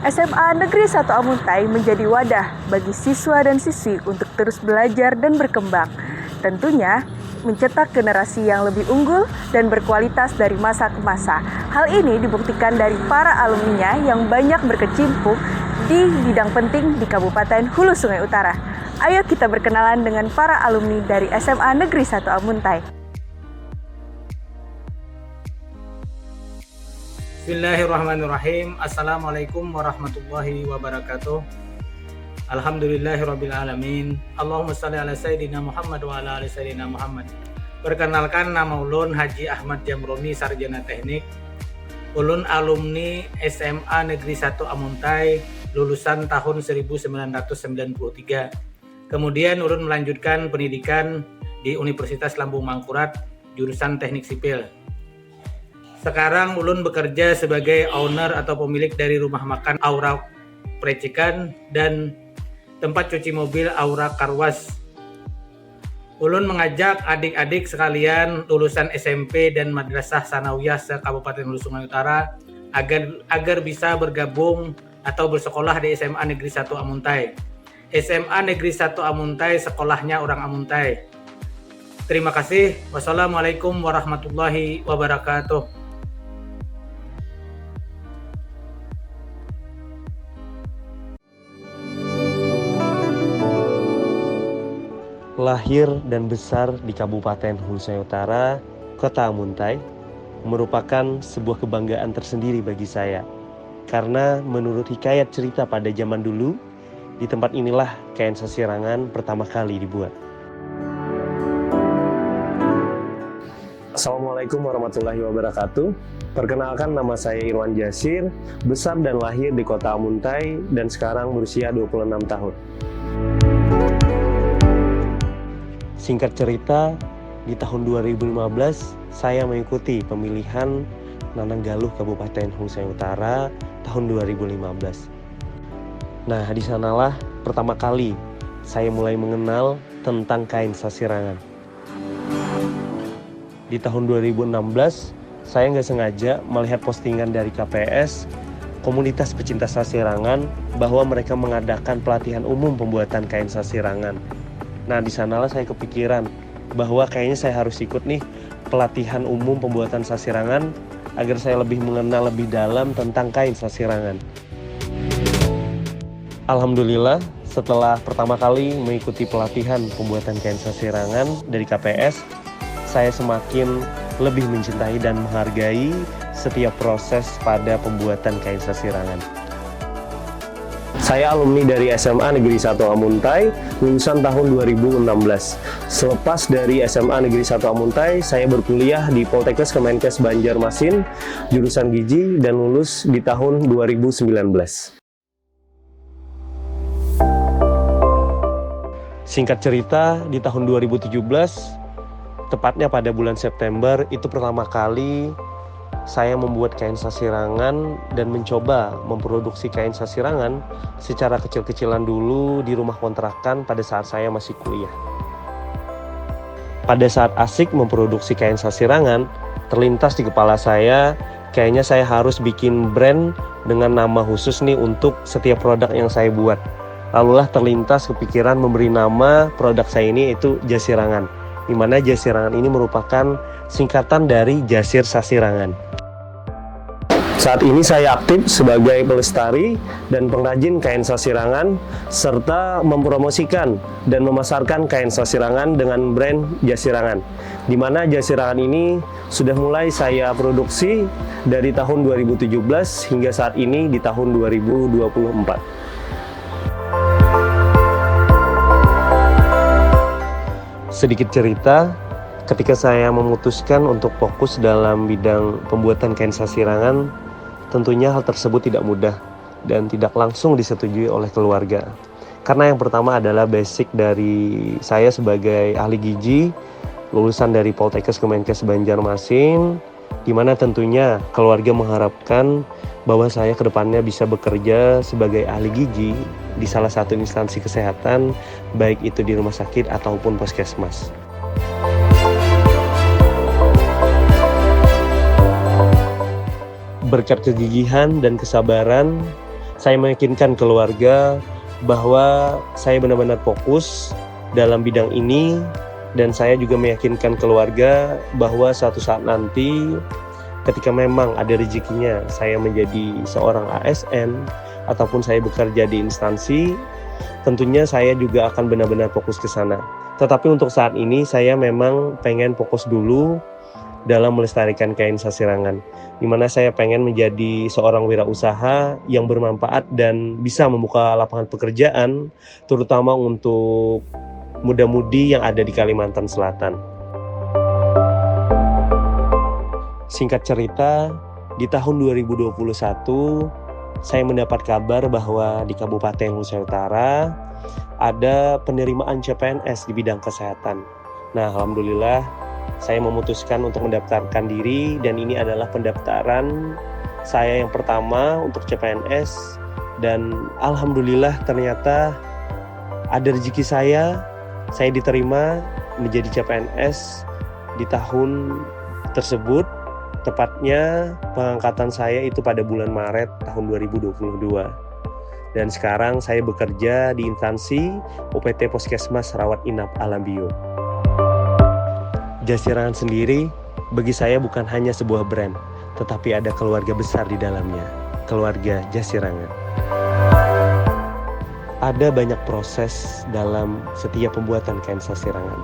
SMA Negeri 1 Amuntai menjadi wadah bagi siswa dan siswi untuk terus belajar dan berkembang. Tentunya, mencetak generasi yang lebih unggul dan berkualitas dari masa ke masa. Hal ini dibuktikan dari para alumninya yang banyak berkecimpung di bidang penting di Kabupaten Hulu Sungai Utara. Ayo kita berkenalan dengan para alumni dari SMA Negeri 1 Amuntai. Bismillahirrahmanirrahim. Assalamualaikum warahmatullahi wabarakatuh. Alhamdulillahirabbil alamin. Allahumma shalli ala sayyidina Muhammad wa ala ali sayyidina Muhammad. Perkenalkan, nama ulun Haji Ahmad Jamroni, sarjana teknik. Ulun alumni SMA Negeri 1 Amuntai, lulusan tahun 1993. Kemudian ulun melanjutkan pendidikan di Universitas Lambung Mangkurat, jurusan Teknik Sipil. Sekarang ulun bekerja sebagai owner atau pemilik dari rumah makan Aura Precikan dan tempat cuci mobil Aura Karwas. Ulun mengajak adik-adik sekalian lulusan SMP dan Madrasah Sanawiyah se-Kabupaten Hulu Sungai Utara agar bisa bergabung atau bersekolah di SMA Negeri 1 Amuntai. SMA Negeri 1 Amuntai, sekolahnya orang Amuntai. Terima kasih. Wassalamualaikum warahmatullahi wabarakatuh. Lahir dan besar di Kabupaten Hulu Sungai Utara, Kota Amuntai, merupakan sebuah kebanggaan tersendiri bagi saya. Karena menurut hikayat cerita pada zaman dulu, di tempat inilah kain sasirangan pertama kali dibuat. Assalamualaikum warahmatullahi wabarakatuh. Perkenalkan, nama saya Irwan Jasir, besar dan lahir di Kota Amuntai dan sekarang berusia 26 tahun. Singkat cerita, di tahun 2015 saya mengikuti pemilihan Nananggaluh Kabupaten Hulu Sungai Utara tahun 2015. Nah, di sanalah pertama kali saya mulai mengenal tentang kain sasirangan. Di tahun 2016, saya nggak sengaja melihat postingan dari KPS, komunitas pecinta sasirangan, bahwa mereka mengadakan pelatihan umum pembuatan kain sasirangan. Nah, di sanalah saya kepikiran bahwa kayaknya saya harus ikut nih pelatihan umum pembuatan sasirangan agar saya lebih mengenal lebih dalam tentang kain sasirangan. Alhamdulillah, setelah pertama kali mengikuti pelatihan pembuatan kain sasirangan dari KPS, saya semakin lebih mencintai dan menghargai setiap proses pada pembuatan kain sasirangan. Saya alumni dari SMA Negeri 1 Amuntai, lulusan tahun 2016. Selepas dari SMA Negeri 1 Amuntai, saya berkuliah di Poltekkes Kemenkes Banjarmasin, jurusan Gizi, dan lulus di tahun 2019. Singkat cerita, di tahun 2017, tepatnya pada bulan September, itu pertama kali saya membuat kain sasirangan dan mencoba memproduksi kain sasirangan secara kecil-kecilan dulu di rumah kontrakan pada saat saya masih kuliah. Pada saat asik memproduksi kain sasirangan, terlintas di kepala saya, kayaknya saya harus bikin brand dengan nama khusus nih untuk setiap produk yang saya buat. Lalulah terlintas kepikiran memberi nama produk saya ini itu Jasirangan, di mana Jasirangan ini merupakan singkatan dari Jasir Sasirangan. Saat ini saya aktif sebagai pelestari dan pengrajin kain sasirangan serta mempromosikan dan memasarkan kain sasirangan dengan brand Jasirangan, di mana Jasirangan ini sudah mulai saya produksi dari tahun 2017 hingga saat ini di tahun 2024. Sedikit cerita, ketika saya memutuskan untuk fokus dalam bidang pembuatan kain sasirangan, tentunya hal tersebut tidak mudah dan tidak langsung disetujui oleh keluarga. Karena yang pertama adalah basic dari saya sebagai ahli gizi, lulusan dari Poltekkes Kemenkes Banjarmasin, di mana tentunya keluarga mengharapkan bahwa saya kedepannya bisa bekerja sebagai ahli gizi di salah satu instansi kesehatan, baik itu di rumah sakit ataupun puskesmas. Berkat kegigihan dan kesabaran, Saya meyakinkan keluarga bahwa saya benar-benar fokus dalam bidang ini, dan saya juga meyakinkan keluarga bahwa suatu saat nanti ketika memang ada rezekinya saya menjadi seorang ASN ataupun saya bekerja di instansi, tentunya saya juga akan benar-benar fokus ke sana. Tetapi untuk saat ini saya memang pengen fokus dulu dalam melestarikan kain sasirangan, di mana saya pengen menjadi seorang wirausaha yang bermanfaat dan bisa membuka lapangan pekerjaan, terutama untuk muda-mudi yang ada di Kalimantan Selatan. Singkat cerita, di tahun 2021 saya mendapat kabar bahwa di Kabupaten Husai Utara ada penerimaan CPNS di bidang kesehatan. Nah, alhamdulillah saya memutuskan untuk mendaftarkan diri, dan ini adalah pendaftaran saya yang pertama untuk CPNS, dan alhamdulillah ternyata ada rezeki saya diterima menjadi CPNS di tahun tersebut. Tepatnya pengangkatan saya itu pada bulan Maret tahun 2022. Dan sekarang saya bekerja di instansi UPT Puskesmas Rawat Inap Alam Bio. Jasirangan sendiri bagi saya bukan hanya sebuah brand, tetapi ada keluarga besar di dalamnya, keluarga Jasirangan. Ada banyak proses dalam setiap pembuatan kain sasirangan,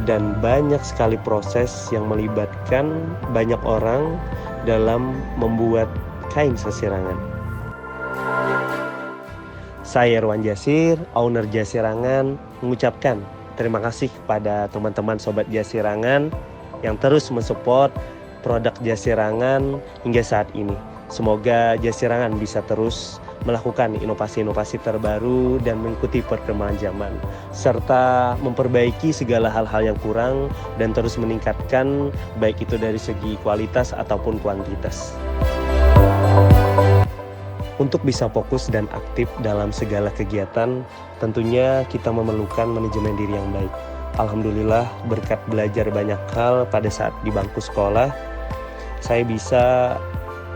dan banyak sekali proses yang melibatkan banyak orang dalam membuat kain sasirangan. Saya Irwan Jasir, owner Jasirangan, mengucapkan terima kasih kepada teman-teman Sobat Jasirangan yang terus mensupport produk Jasirangan hingga saat ini. Semoga Jasirangan bisa terus melakukan inovasi-inovasi terbaru dan mengikuti perkembangan zaman, serta memperbaiki segala hal-hal yang kurang dan terus meningkatkan baik itu dari segi kualitas ataupun kuantitas. Untuk bisa fokus dan aktif dalam segala kegiatan, tentunya kita memerlukan manajemen diri yang baik. Alhamdulillah, berkat belajar banyak hal pada saat di bangku sekolah, saya bisa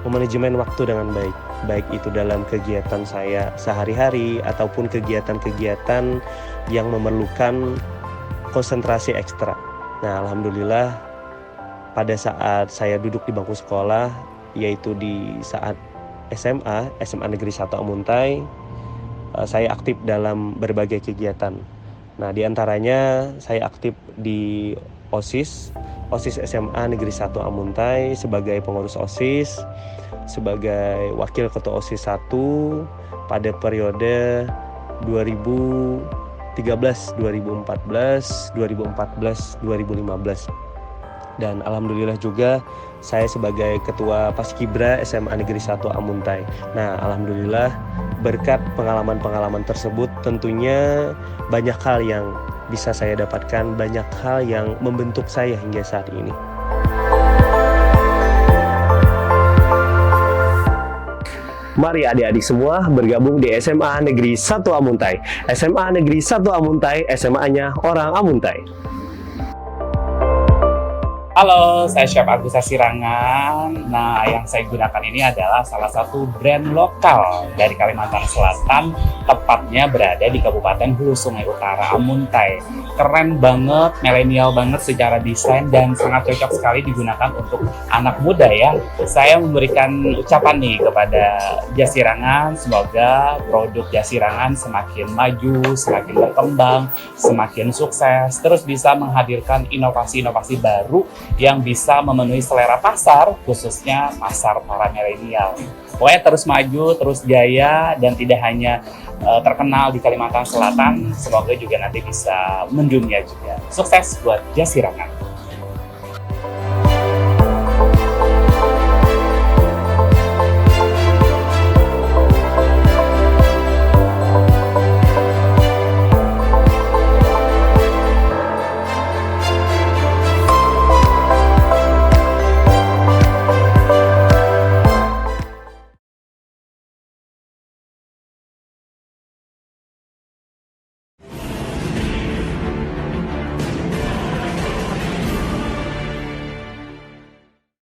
memanajemen waktu dengan baik, baik itu dalam kegiatan saya sehari-hari ataupun kegiatan-kegiatan yang memerlukan konsentrasi ekstra. Nah, alhamdulillah pada saat saya duduk di bangku sekolah, yaitu di saat SMA Negeri 1 Amuntai, saya aktif dalam berbagai kegiatan. Nah, di antaranya saya aktif di OSIS SMA Negeri 1 Amuntai sebagai pengurus OSIS, sebagai wakil ketua OSIS 1 pada periode 2013, 2014, 2015. Dan alhamdulillah juga saya sebagai ketua Paskibra SMA Negeri 1 Amuntai. Nah, alhamdulillah berkat pengalaman-pengalaman tersebut tentunya banyak hal yang bisa saya dapatkan, banyak hal yang membentuk saya hingga saat ini. Mari adik-adik semua bergabung di SMA Negeri 1 Amuntai. SMA Negeri 1 Amuntai, SMA-nya orang Amuntai. Halo, saya Chef Agus Sasirangan. Nah, yang saya gunakan ini adalah salah satu brand lokal dari Kalimantan Selatan, tepatnya berada di Kabupaten Hulu Sungai Utara, Amuntai. Keren banget, milenial banget secara desain, dan sangat cocok sekali digunakan untuk anak muda ya. Saya memberikan ucapan nih kepada Jasirangan, semoga produk Jasirangan semakin maju, semakin berkembang, semakin sukses, terus bisa menghadirkan inovasi-inovasi baru yang bisa memenuhi selera pasar, khususnya pasar para milenial. Pokoknya terus maju, terus jaya, dan tidak hanya terkenal di Kalimantan Selatan, semoga juga nanti bisa mendunia juga. Sukses buat Jasirangan.